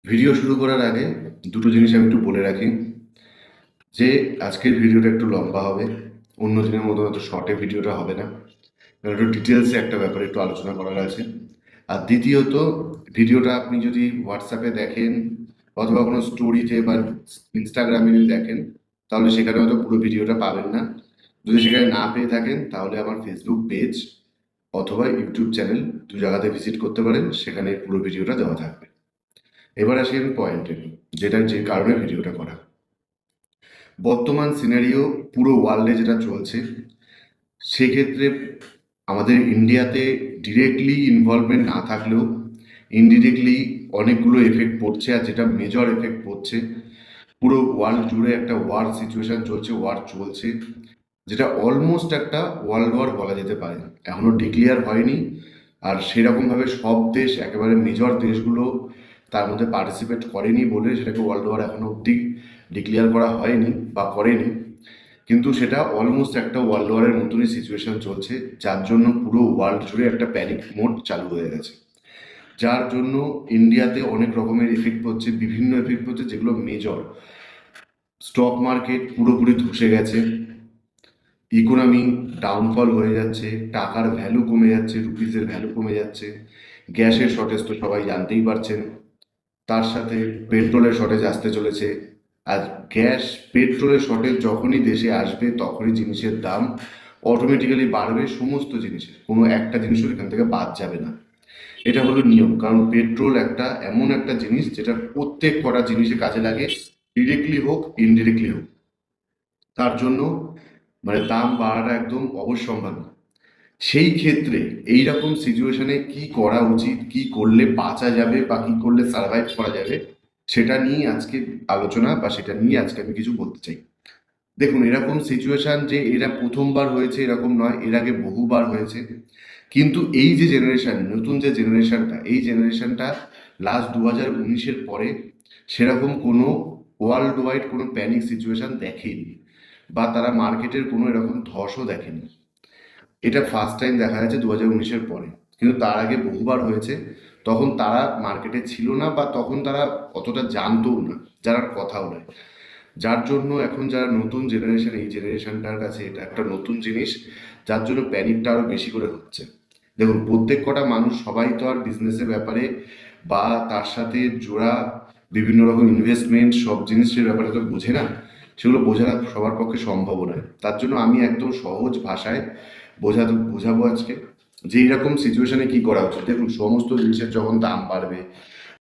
Video শুরু করার আগে দুটো জিনিস আমি একটু বলে রাখি যে আজকের ভিডিওটা একটু লম্বা হবে। অন্য দিনের মতো হয়তো শর্টে ভিডিওটা হবে না, কারণ একটু ডিটেলসে একটা ব্যাপারে একটু আলোচনা করার আছে। আর দ্বিতীয়ত, ভিডিওটা আপনি যদি হোয়াটসঅ্যাপে দেখেন অথবা কোনো স্টোরিতে বা ইনস্টাগ্রামে যদি দেখেন, তাহলে সেখানে হয়তো পুরো ভিডিওটা পাবেন না। যদি সেখানে না পেয়ে থাকেন তাহলে আমার ফেসবুক পেজ অথবা ইউটিউব চ্যানেল দু জায়গাতে ভিজিট করতে পারেন, সেখানে পুরো ভিডিওটা দেওয়া থাকবে। এবার আসি আমি পয়েন্টে, যেটা যে কারণে ভিডিওটা করা। বর্তমান সিনারিও পুরো ওয়ার্ল্ডে যেটা চলছে, সেক্ষেত্রে আমাদের ইন্ডিয়াতে ডিরেক্টলি ইনভলভমেন্ট না থাকলেও ইনডিরেক্টলি অনেকগুলো এফেক্ট পড়ছে। আর যেটা মেজর এফেক্ট পড়ছে, পুরো ওয়ার্ল্ড জুড়ে একটা ওয়ার সিচুয়েশন চলছে, ওয়ার চলছে, যেটা অলমোস্ট একটা ওয়ার্ল্ড ওয়ার বলা যেতে পারে। এখনও ডিক্লেয়ার হয়নি, আর সেরকমভাবে সব দেশ, একেবারে মেজর দেশগুলো তার মধ্যে পার্টিসিপেট করেনি বলে সেটাকে ওয়ার্ল্ড ওয়ার এখনও অবধি ডিক্লেয়ার করা হয়নি বা করেনি। কিন্তু সেটা অলমোস্ট একটা ওয়ার্ল্ড ওয়ারের মতনই সিচুয়েশন চলছে, যার জন্য পুরো ওয়ার্ল্ড জুড়ে একটা প্যানিক মোড চালু হয়ে গেছে। যার জন্য ইন্ডিয়াতে অনেক রকমের এফেক্ট পড়ছে, বিভিন্ন এফেক্ট পড়ছে যেগুলো মেজর। স্টক মার্কেট পুরোপুরি ধসে গেছে, ইকোনমি ডাউনফল হয়ে যাচ্ছে, টাকার ভ্যালু কমে যাচ্ছে, রুপিসের ভ্যালু কমে যাচ্ছে, গ্যাসের শর্টেজ তো সবাই জানতেই পারছেন, তার সাথে পেট্রোলের শর্টেজ আসতে চলেছে। আর গ্যাস পেট্রোলের শর্টেজ যখনই দেশে আসবে তখনই জিনিসের দাম অটোমেটিক্যালি বাড়বে, সমস্ত জিনিসের, কোনো একটা জিনিসও এখান থেকে বাদ যাবে না। এটা হলো নিয়ম, কারণ পেট্রোল একটা এমন একটা জিনিস যেটা প্রত্যেক কটা জিনিসে কাজে লাগে, ডিরেক্টলি হোক ইনডিরেক্টলি হোক। তার জন্য মানে দাম বাড়াটা একদম অবশ্যম্ভাবী। সেই ক্ষেত্রে এইরকম সিচুয়েশনে কি করা উচিত, কি করলে বাঁচা যাবে বা কি করলে সার্ভাইভ করা যাবে, সেটা নিয়ে আজকে আলোচনা, বা সেটা নিয়ে আজকে আমি কিছু বলতে চাই। দেখুন, এরকম সিচুয়েশন যে এরা প্রথমবার হয়েছে এরকম নয়, এর আগে বহুবার হয়েছে। কিন্তু এই যে জেনারেশন, নতুন যে জেনারেশনটা, এই জেনারেশনটা লাস্ট 2019-এর পরে সেরকম কোনো ওয়ার্ল্ড ওয়াইড কোনো প্যানিক সিচুয়েশন দেখেনি, বা তারা মার্কেটের কোনো এরকম ধসও দেখেনি। এটা ফার্স্ট টাইম দেখা যাচ্ছে 2019-এর পরে। কিন্তু তার আগে বহুবার হয়েছে, তখন তারা মার্কেটে ছিল না, বা তখন তারা অতটা জানতও না, জানার কথাও নয়। যার জন্য এখন যারা নতুন জেনারেশন, এই জেনারেশনটার কাছে এটা একটা নতুন জিনিস, যার জন্য প্যানিকটা আরও বেশি করে হচ্ছে। দেখুন, প্রত্যেক কটা মানুষ সবাই তো আর বিজনেসের ব্যাপারে বা তার সাথে জোড়া বিভিন্ন রকম ইনভেস্টমেন্ট সব জিনিসের ব্যাপারে তো বোঝে না। সেগুলো বোঝা সবার পক্ষে সম্ভব নয়। তার জন্য আমি একদম সহজ ভাষায় বোঝাবো আজকে যে এইরকম সিচুয়েশনে কি করা উচিত। দেখুন, সমস্ত জিনিসের যখন দাম বাড়বে,